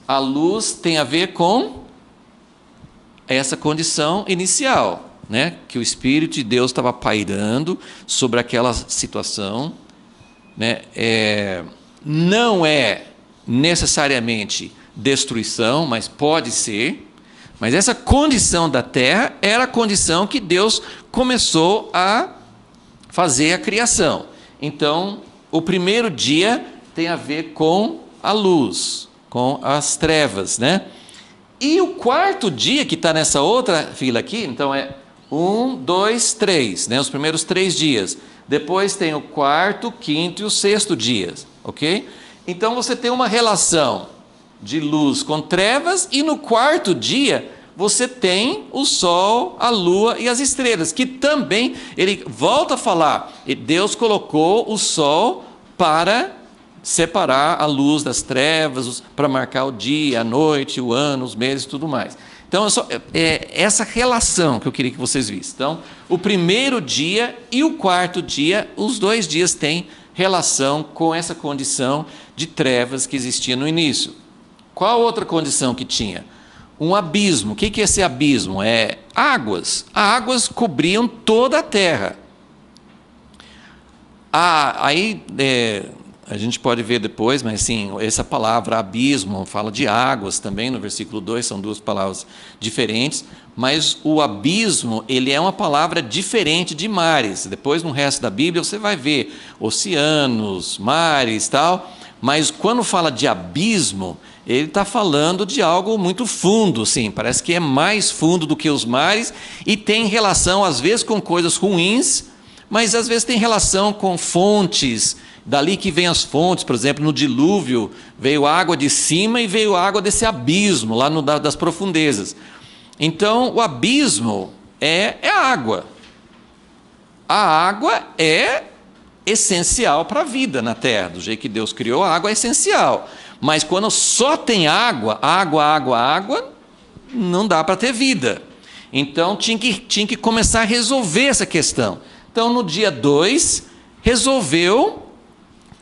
A luz tem a ver com essa condição inicial, né? Que o Espírito de Deus estava pairando sobre aquela situação, né? Não é necessariamente destruição, mas pode ser. Mas essa condição da terra era a condição que Deus começou a fazer a criação. Então, o primeiro dia tem a ver com a luz, com as trevas, né? E o quarto dia, que está nessa outra fila aqui, então 1, 2, 3, né? Os primeiros 3 dias. Depois tem o quarto, quinto e o sexto dia, ok? Então você tem uma relação de luz com trevas, e no quarto dia você tem o sol, a lua e as estrelas, que também, ele volta a falar, Deus colocou o sol para separar a luz das trevas, para marcar o dia, a noite, o ano, os meses e tudo mais. Então, essa relação que eu queria que vocês vissem. Então, o primeiro dia e o quarto dia, os 2 dias têm relação com essa condição de trevas que existia no início. Qual outra condição que tinha? Um abismo. O que é esse abismo? Águas. Águas cobriam toda a terra. Aí, a gente pode ver depois, mas sim, essa palavra abismo fala de águas também, no versículo 2, são duas palavras diferentes, mas o abismo, ele é uma palavra diferente de mares. Depois, no resto da Bíblia, você vai ver oceanos, mares, tal, mas quando fala de abismo, ele está falando de algo muito fundo, sim, parece que é mais fundo do que os mares, e tem relação, às vezes, com coisas ruins, mas às vezes tem relação com fontes, dali que vem as fontes. Por exemplo, no dilúvio, veio água de cima e veio água desse abismo, lá das profundezas. Então, o abismo é a água. A água é essencial para a vida na Terra, do jeito que Deus criou, a água é essencial. Mas quando só tem água, não dá para ter vida. Então tinha que começar a resolver essa questão. Então no dia 2, resolveu,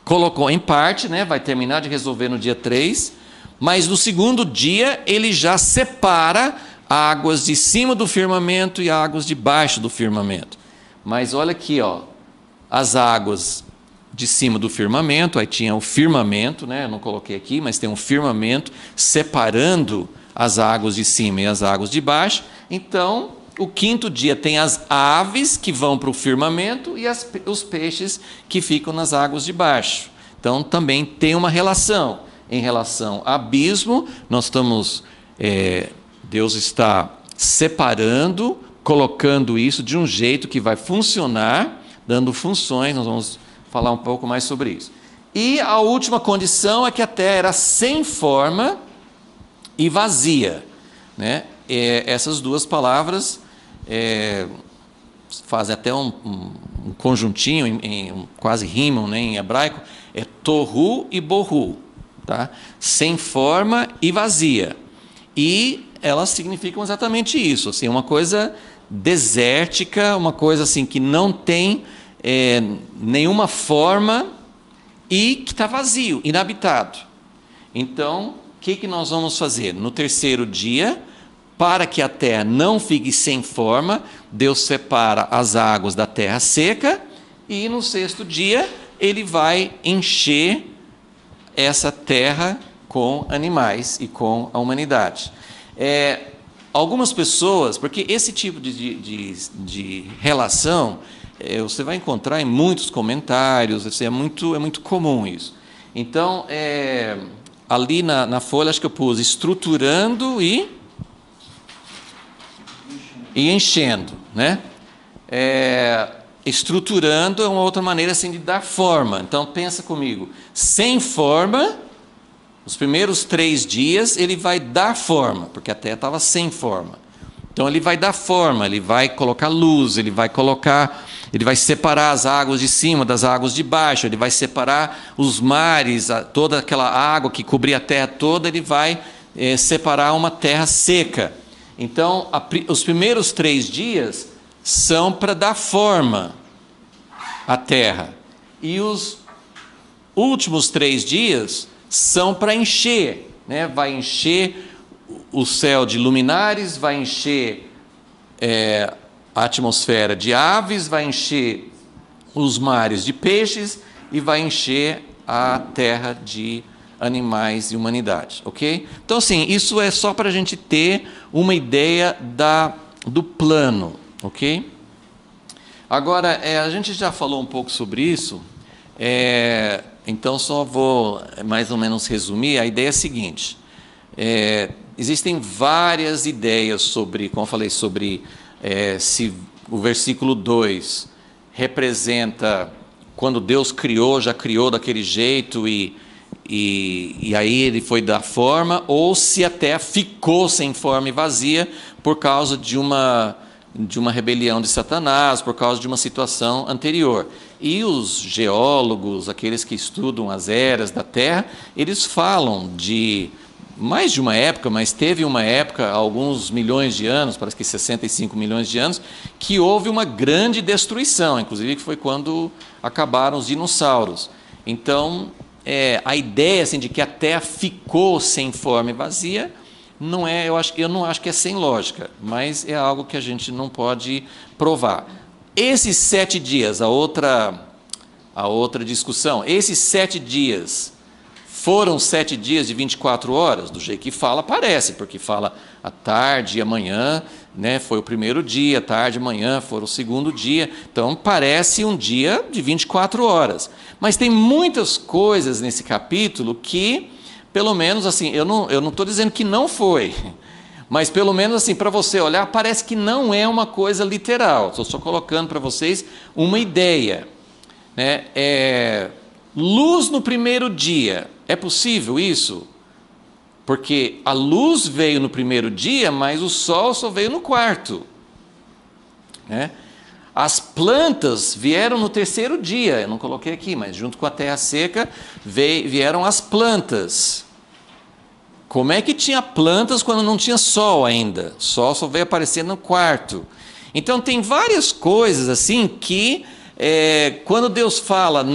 colocou em parte, né, vai terminar de resolver no dia 3, mas no segundo dia ele já separa águas de cima do firmamento e águas de baixo do firmamento. Mas olha aqui, ó, as águas de cima do firmamento, aí tinha o firmamento, né? Eu não coloquei aqui, mas tem um firmamento separando as águas de cima e as águas de baixo. Então, o quinto dia tem as aves que vão para o firmamento e os peixes que ficam nas águas de baixo. Então, também tem uma relação. Em relação ao abismo, Deus está separando, colocando isso de um jeito que vai funcionar, dando funções. Nós vamos falar um pouco mais sobre isso. E a última condição é que a terra era sem forma e vazia, né? Essas duas palavras fazem até um conjuntinho, quase rimam, né, em hebraico, é tohu e bohu, tá? Sem forma e vazia. E elas significam exatamente isso, assim, uma coisa desértica, uma coisa assim que não tem nenhuma forma e que está vazio, inabitado. Então, o que nós vamos fazer? No terceiro dia, para que a terra não fique sem forma, Deus separa as águas da terra seca, e no sexto dia ele vai encher essa terra com animais e com a humanidade. Algumas pessoas, porque esse tipo de relação você vai encontrar em muitos comentários, é muito comum isso. Então, ali na folha, acho que eu pus estruturando e enchendo, né? Estruturando é uma outra maneira assim de dar forma. Então, pensa comigo, sem forma, os primeiros 3 dias ele vai dar forma, porque a terra estava sem forma. Então ele vai dar forma, ele vai colocar luz, ele vai separar as águas de cima das águas de baixo, ele vai separar os mares, toda aquela água que cobria a terra toda, ele vai separar uma terra seca. Então, os primeiros 3 dias são para dar forma à terra, e os últimos 3 dias são para encher, né? Vai encher o céu de luminares, vai encher a atmosfera de aves, vai encher os mares de peixes e vai encher a terra de animais e humanidade, ok? Então, assim, isso é só para a gente ter uma ideia do plano, ok? Agora, a gente já falou um pouco sobre isso, então só vou mais ou menos resumir. A ideia é a seguinte: existem várias ideias sobre, como eu falei, sobre se o versículo 2 representa quando Deus criou, já criou daquele jeito e aí ele foi dar forma, ou se a terra ficou sem forma e vazia por causa de uma rebelião de Satanás, por causa de uma situação anterior. E os geólogos, aqueles que estudam as eras da Terra, eles falam de mais de uma época, mas teve uma época, há alguns milhões de anos, parece que 65 milhões de anos, que houve uma grande destruição, inclusive que foi quando acabaram os dinossauros. Então, a ideia assim, de que a Terra ficou sem forma e vazia, eu não acho que é sem lógica, mas é algo que a gente não pode provar. Esses 7 dias, a outra a outra discussão. Esses 7 dias foram 7 dias de 24 horas? Do jeito que fala, parece, porque fala a tarde e a manhã, né, foi o primeiro dia, tarde e manhã foram o segundo dia, então parece um dia de 24 horas. Mas tem muitas coisas nesse capítulo que, pelo menos assim, eu não estou dizendo que não foi, mas pelo menos assim, para você olhar, parece que não é uma coisa literal. Estou só colocando para vocês uma ideia, né? Luz no primeiro dia, é possível isso? Porque a luz veio no primeiro dia, mas o sol só veio no quarto, né? As plantas vieram no terceiro dia, eu não coloquei aqui, mas junto com a terra seca vieram as plantas. Como é que tinha plantas quando não tinha sol ainda? O sol só veio aparecer no quarto. Então tem várias coisas assim que, quando Deus fala,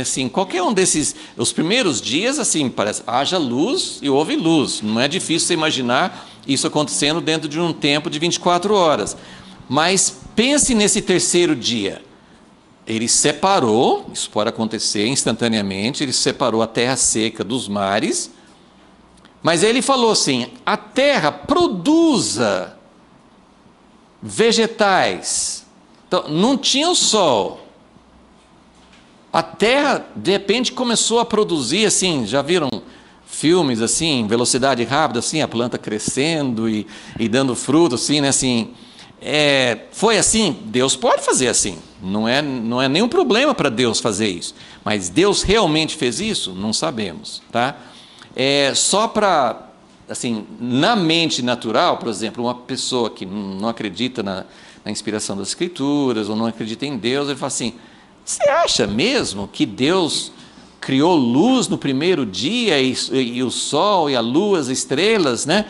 assim, qualquer um desses, os primeiros dias, assim, parece, haja luz e houve luz. Não é difícil você imaginar isso acontecendo dentro de um tempo de 24 horas. Mas pense nesse terceiro dia. Ele separou, isso pode acontecer instantaneamente, ele separou a terra seca dos mares, mas ele falou assim: a terra produza vegetais. Então, não tinha o sol. A terra, de repente, começou a produzir, assim, já viram filmes, assim, velocidade rápida, assim, a planta crescendo e dando fruto, assim, né, assim. Foi assim? Deus pode fazer assim. Não é nenhum problema para Deus fazer isso. Mas Deus realmente fez isso? Não sabemos, tá? Só para, assim, na mente natural, por exemplo, uma pessoa que não acredita na inspiração das Escrituras, ou não acredita em Deus, ele fala assim: você acha mesmo que Deus criou luz no primeiro dia, e o sol, e a lua, as estrelas, né?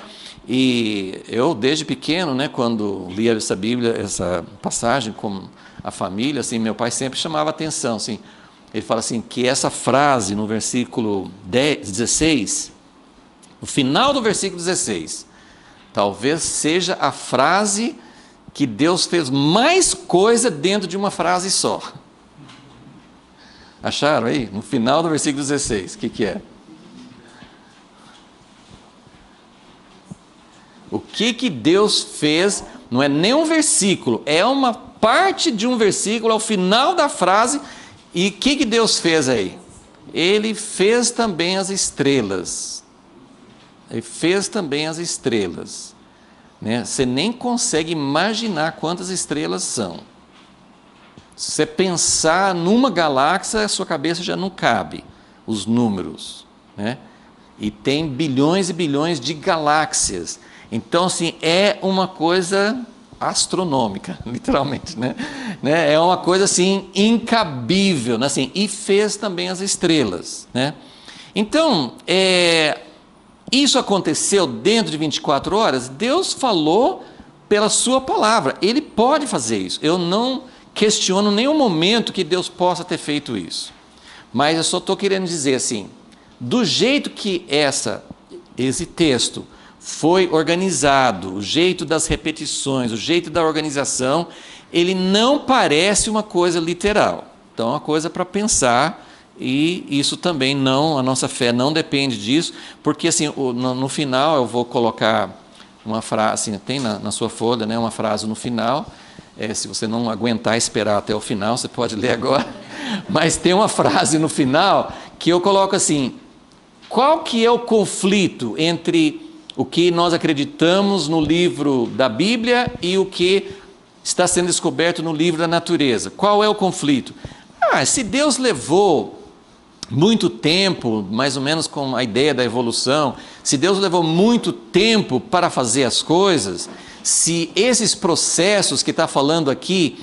E eu, desde pequeno, né, quando lia essa Bíblia, essa passagem com a família, assim, meu pai sempre chamava atenção, assim, ele fala assim, que essa frase no versículo 16, no final do versículo 16, talvez seja a frase que Deus fez mais coisa dentro de uma frase só. Acharam aí? No final do versículo 16, o que é? O que Deus fez, não é nem um versículo, é uma parte de um versículo, ao final da frase. E o que Deus fez aí? Ele fez também as estrelas. Ele fez também as estrelas, né? Você nem consegue imaginar quantas estrelas são. Se você pensar numa galáxia, a sua cabeça já não cabe os números, né? E tem bilhões e bilhões de galáxias. Então, assim, é uma coisa astronômica, literalmente, né? É uma coisa, assim, incabível, né? Assim, e fez também as estrelas, né? Então, isso aconteceu dentro de 24 horas, Deus falou pela sua palavra, Ele pode fazer isso. Eu não questiono em nenhum momento que Deus possa ter feito isso, mas eu só estou querendo dizer assim, do jeito que esse texto foi organizado, o jeito das repetições, o jeito da organização, ele não parece uma coisa literal. Então é uma coisa para pensar, e isso também não, a nossa fé não depende disso, porque assim, no final eu vou colocar uma frase, assim, tem na sua folha, né, uma frase no final, se você não aguentar esperar até o final, você pode ler agora, mas tem uma frase no final que eu coloco assim: qual que é o conflito entre o que nós acreditamos no livro da Bíblia e o que está sendo descoberto no livro da natureza? Qual é o conflito? Se Deus levou muito tempo, mais ou menos com a ideia da evolução, se Deus levou muito tempo para fazer as coisas, se esses processos que está falando aqui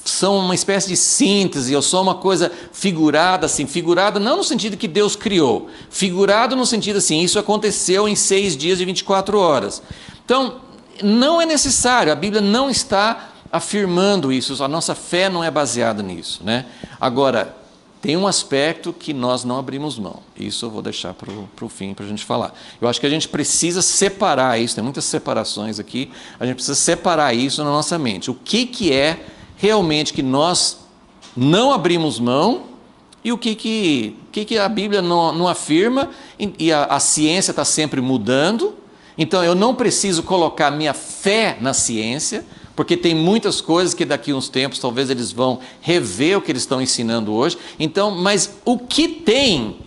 são uma espécie de síntese, ou só uma coisa figurada, assim, figurada não no sentido que Deus criou, figurado no sentido assim, isso aconteceu em 6 dias de 24 horas. Então, não é necessário, a Bíblia não está afirmando isso, a nossa fé não é baseada nisso, né? Agora, tem um aspecto que nós não abrimos mão, isso eu vou deixar para o fim, para a gente falar. Eu acho que a gente precisa separar isso, tem muitas separações aqui, a gente precisa separar isso na nossa mente. O que é realmente que nós não abrimos mão, e o que a Bíblia não afirma, e a ciência está sempre mudando. Então eu não preciso colocar minha fé na ciência, porque tem muitas coisas que daqui a uns tempos talvez eles vão rever o que eles estão ensinando hoje. Então, mas o que tem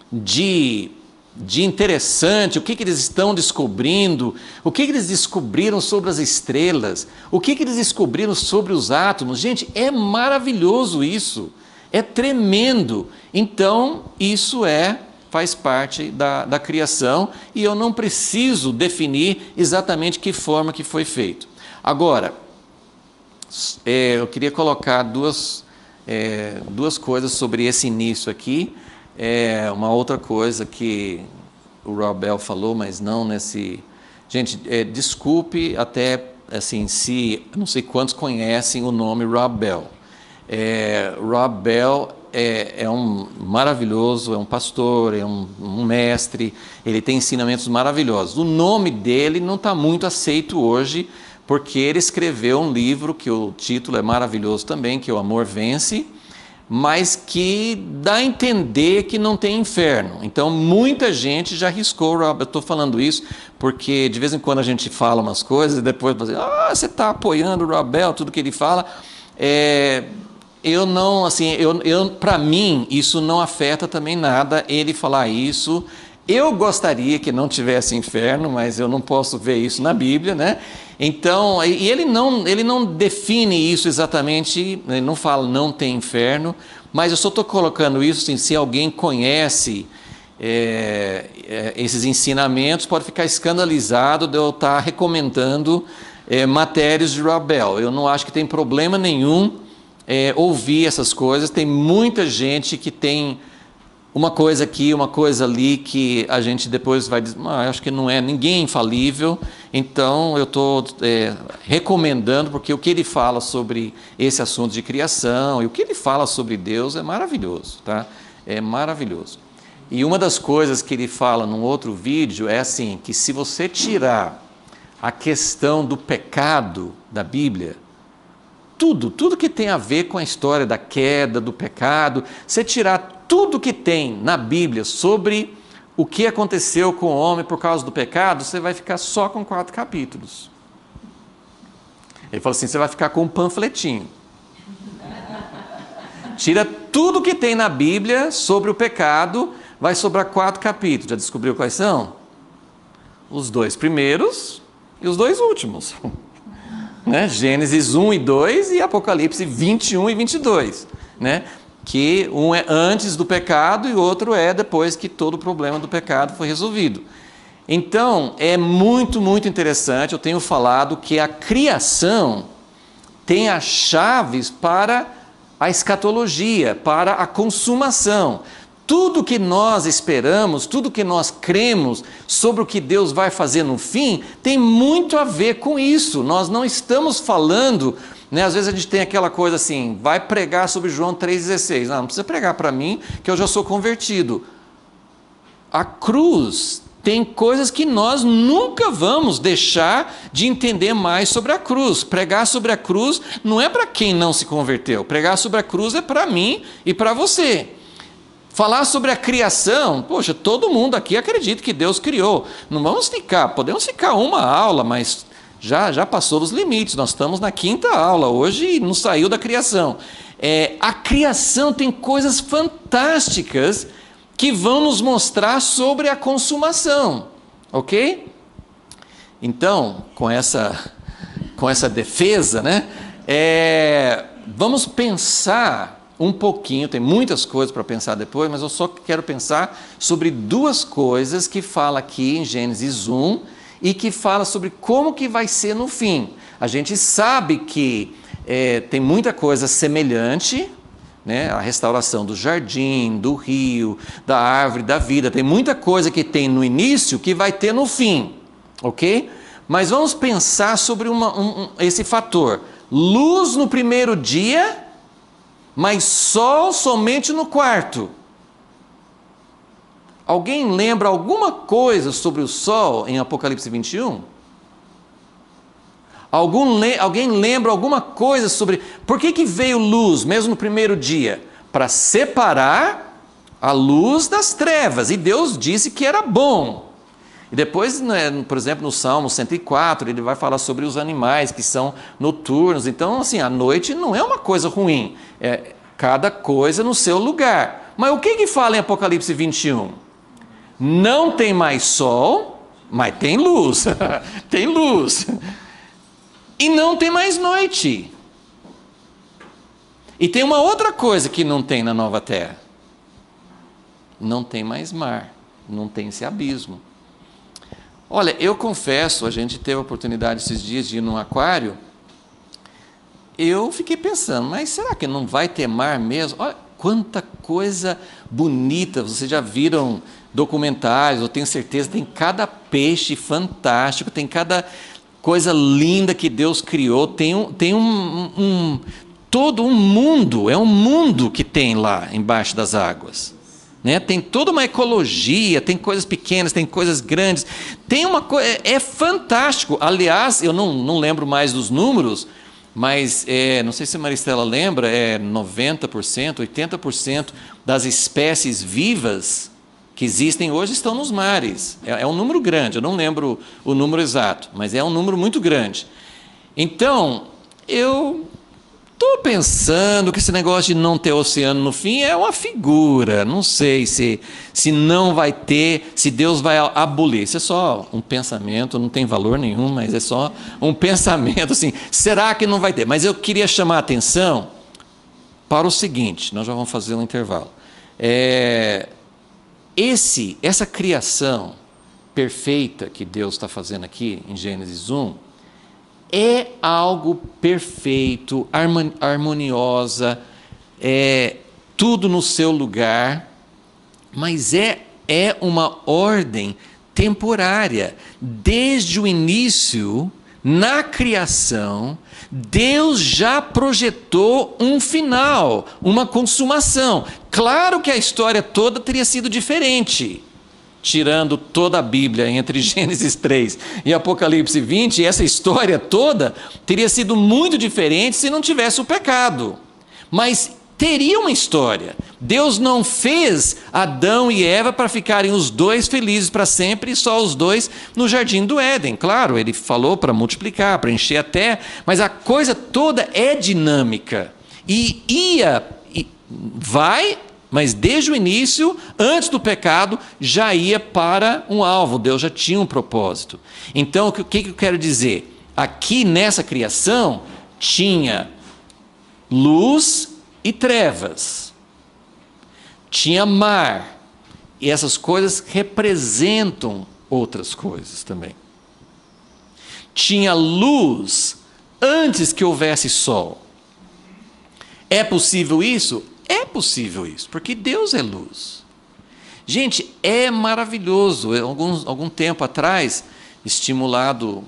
de interessante, o que eles estão descobrindo, o que eles descobriram sobre as estrelas, o que eles descobriram sobre os átomos, gente, é maravilhoso isso, é tremendo. Então, isso faz parte da criação, e eu não preciso definir exatamente que forma que foi feito. Agora, eu queria colocar duas coisas sobre esse início aqui. Uma outra coisa que o Rob Bell falou, mas não nesse... Gente, desculpe até, assim, se... não sei quantos conhecem o nome Rob Bell. Rob Bell é um maravilhoso, é um pastor, é um mestre, ele tem ensinamentos maravilhosos. O nome dele não está muito aceito hoje, porque ele escreveu um livro que o título é maravilhoso também, que é O Amor Vence, mas que dá a entender que não tem inferno. Então, muita gente já arriscou. Eu estou falando isso porque, de vez em quando, a gente fala umas coisas e depois você está apoiando o Rob Bell, tudo que ele fala. Eu não, assim, para mim, isso não afeta também nada, ele falar isso. Eu gostaria que não tivesse inferno, mas eu não posso ver isso na Bíblia, né? Então, e ele não define isso exatamente, ele não fala não tem inferno, mas eu só estou colocando isso assim, se alguém conhece esses ensinamentos, pode ficar escandalizado de eu estar recomendando matérias de Rob Bell. Eu não acho que tem problema nenhum ouvir essas coisas. Tem muita gente que tem uma coisa aqui, uma coisa ali, que a gente depois vai dizer, acho que não é, ninguém é infalível. Então eu estou recomendando, porque o que ele fala sobre esse assunto de criação e o que ele fala sobre Deus é maravilhoso, tá? É maravilhoso. E uma das coisas que ele fala num outro vídeo é assim, que se você tirar a questão do pecado da Bíblia, tudo que tem a ver com a história da queda, do pecado, você tirar tudo que tem na Bíblia sobre o que aconteceu com o homem por causa do pecado, você vai ficar só com 4 capítulos. Ele falou assim, você vai ficar com um panfletinho. Tira tudo que tem na Bíblia sobre o pecado, vai sobrar 4 capítulos. Já descobriu quais são? Os 2 primeiros e os 2 últimos. Né? Gênesis 1 e 2 e Apocalipse 21 e 22. Né? Que um é antes do pecado e o outro é depois que todo o problema do pecado foi resolvido. Então, é muito, muito interessante. Eu tenho falado que a criação tem as chaves para a escatologia, para a consumação. Tudo que nós esperamos, tudo que nós cremos sobre o que Deus vai fazer no fim, tem muito a ver com isso. Nós não estamos falando, né? Às vezes a gente tem aquela coisa assim, vai pregar sobre João 3,16. Não precisa pregar para mim, que eu já sou convertido. A cruz tem coisas que nós nunca vamos deixar de entender mais sobre a cruz. Pregar sobre a cruz não é para quem não se converteu. Pregar sobre a cruz é para mim e para você. Falar sobre a criação, poxa, todo mundo aqui acredita que Deus criou. Não vamos ficar, podemos ficar uma aula, mas já passou dos limites. Nós estamos na 5ª aula hoje e não saiu da criação. A criação tem coisas fantásticas que vão nos mostrar sobre a consumação, ok? Então, com essa defesa, né? Vamos pensar um pouquinho, tem muitas coisas para pensar depois, mas eu só quero pensar sobre 2 coisas que fala aqui em Gênesis 1 e que fala sobre como que vai ser no fim. A gente sabe que tem muita coisa semelhante, né? A restauração do jardim, do rio, da árvore, da vida, tem muita coisa que tem no início que vai ter no fim, ok? Mas vamos pensar sobre esse fator. Luz no primeiro dia, mas sol somente no 4º. Alguém lembra alguma coisa sobre o sol em Apocalipse 21? Alguém lembra alguma coisa sobre por que veio luz, mesmo no primeiro dia? Para separar a luz das trevas. E Deus disse que era bom. E depois, né, por exemplo, no Salmo 104, ele vai falar sobre os animais que são noturnos. Então, assim, a noite não é uma coisa ruim. É cada coisa no seu lugar. Mas o que fala em Apocalipse 21? Não tem mais sol, mas tem luz. Tem luz. E não tem mais noite. E tem uma outra coisa que não tem na nova terra. Não tem mais mar. Não tem esse abismo. Olha, eu confesso, a gente teve a oportunidade esses dias de ir num aquário. Eu fiquei pensando, mas será que não vai ter mar mesmo? Olha, quanta coisa bonita. Vocês já viram documentários, eu tenho certeza, tem cada peixe fantástico, tem cada coisa linda que Deus criou, todo um mundo, é um mundo que tem lá embaixo das águas. Né? Tem toda uma ecologia, tem coisas pequenas, tem coisas grandes, tem uma coisa, é fantástico. Aliás, eu não lembro mais dos números, mas não sei se a Maristela lembra, 90%, 80% das espécies vivas que existem hoje estão nos mares. É um número grande, eu não lembro o número exato, mas é um número muito grande. Então, eu estou pensando que esse negócio de não ter oceano no fim é uma figura. Não sei se não vai ter, se Deus vai abolir. Isso é só um pensamento, não tem valor nenhum, mas é só um pensamento assim. Será que não vai ter? Mas eu queria chamar a atenção para o seguinte, nós já vamos fazer um intervalo. Essa criação perfeita que Deus está fazendo aqui em Gênesis 1, é algo perfeito, harmoniosa, tudo no seu lugar, mas é uma ordem temporária. Desde o início, na criação, Deus já projetou um final, uma consumação. Claro que a história toda teria sido diferente. Tirando toda a Bíblia entre Gênesis 3 e Apocalipse 20, essa história toda teria sido muito diferente se não tivesse o pecado. Mas teria uma história. Deus não fez Adão e Eva para ficarem os dois felizes para sempre e só os dois no jardim do Éden. Claro, ele falou para multiplicar, para encher a terra, mas a coisa toda é dinâmica. Mas desde o início, antes do pecado, já ia para um alvo. Deus já tinha um propósito. Então, o que eu quero dizer? Aqui nessa criação, tinha luz e trevas. Tinha mar. E essas coisas representam outras coisas também. Tinha luz antes que houvesse sol. É possível isso? É possível isso, porque Deus é luz. Gente, é maravilhoso. Algum tempo atrás, estimulado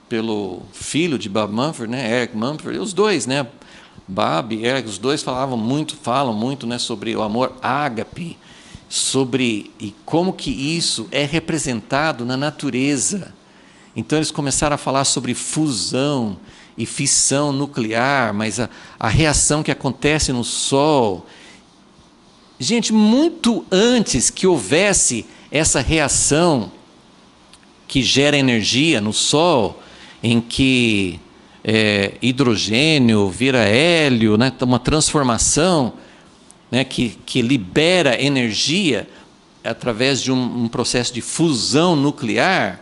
pelo filho de Bob Mumford, né, Eric Mumford, os dois, né, Bob e Eric, os dois falam muito, né, sobre o amor ágape, e como que isso é representado na natureza. Então eles começaram a falar sobre fusão e fissão nuclear, mas a reação que acontece no Sol. Gente, muito antes que houvesse essa reação que gera energia no Sol, em que hidrogênio vira hélio, né, uma transformação, né, que libera energia através de um processo de fusão nuclear.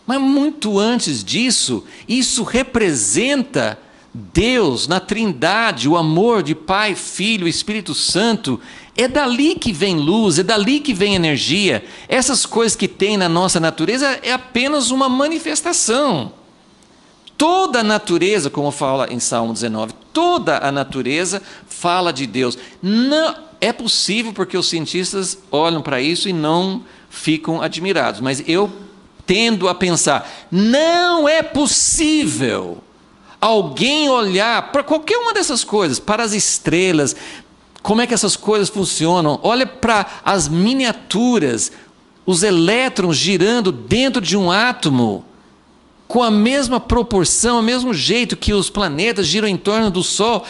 Mas muito antes disso, isso representa Deus na Trindade, o amor de Pai, Filho e Espírito Santo. É dali que vem luz, é dali que vem energia. Essas coisas que tem na nossa natureza é apenas uma manifestação. Toda a natureza, como fala em Salmo 19, toda a natureza fala de Deus. Não é possível, porque os cientistas olham para isso e não ficam admirados, mas eu tendo a pensar, não é possível alguém olhar para qualquer uma dessas coisas, para as estrelas, como é que essas coisas funcionam, olha para as miniaturas, os elétrons girando dentro de um átomo, com a mesma proporção, o mesmo jeito que os planetas giram em torno do Sol.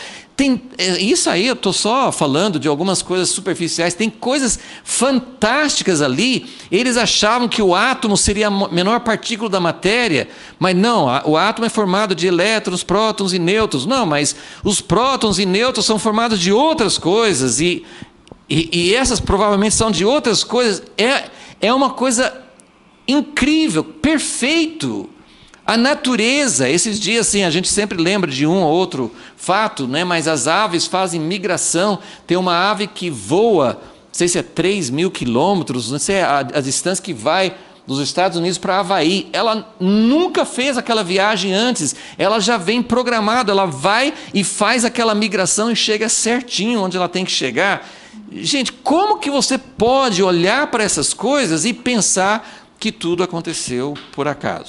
Isso aí eu estou só falando de algumas coisas superficiais, tem coisas fantásticas ali. Eles achavam que o átomo seria a menor partícula da matéria, mas não, o átomo é formado de elétrons, prótons e nêutrons. Não, mas os prótons e nêutrons são formados de outras coisas, e essas provavelmente são de outras coisas. É uma coisa incrível, perfeito. A natureza, esses dias assim, a gente sempre lembra de um ou outro fato, né? Mas as aves fazem migração. Tem uma ave que voa, não sei se é 3.000 quilômetros, não sei a distância que vai dos Estados Unidos para Havaí. Ela nunca fez aquela viagem antes, ela já vem programada, ela vai e faz aquela migração e chega certinho onde ela tem que chegar. Gente, como que você pode olhar para essas coisas e pensar que tudo aconteceu por acaso?